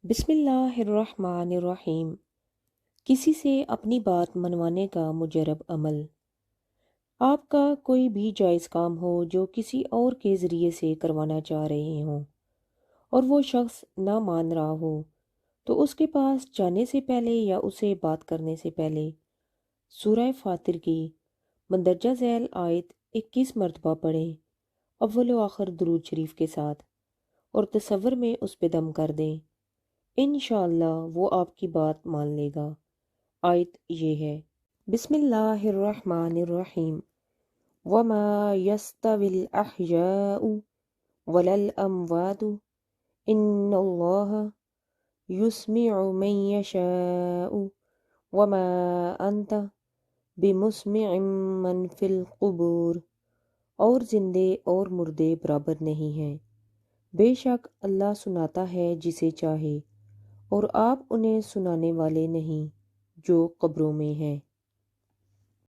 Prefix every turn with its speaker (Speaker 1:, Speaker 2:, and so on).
Speaker 1: بسم اللہ الرحمن الرحیم۔ کسی سے اپنی بات منوانے کا مجرب عمل۔ آپ کا کوئی بھی جائز کام ہو جو کسی اور کے ذریعے سے کروانا چاہ رہے ہوں اور وہ شخص نہ مان رہا ہو تو اس کے پاس جانے سے پہلے یا اسے بات کرنے سے پہلے سورہ فاتر کی مندرجہ ذیل آیت 21 مرتبہ پڑھیں، اول و آخر درود شریف کے ساتھ، اور تصور میں اس پہ دم کر دیں۔ انشاءاللہ وہ آپ کی بات مان لے گا۔ آیت یہ ہے، بسم اللہ الرحمن الرحیم، وَمَا يَسْتَوِي الْأَحْيَاءُ وَلَا الْأَمْوَاتُ إِنَّ اللَّهَ يُسْمِعُ مَن يَشَاءُ وَمَا أَنْتَ بِمُسْمِعٍ مَّن فِي الْقُبُورِ۔ اور زندے اور مردے برابر نہیں ہیں، بے شک اللہ سناتا ہے جسے چاہے، اور آپ انہیں سنانے والے نہیں جو قبروں میں ہیں۔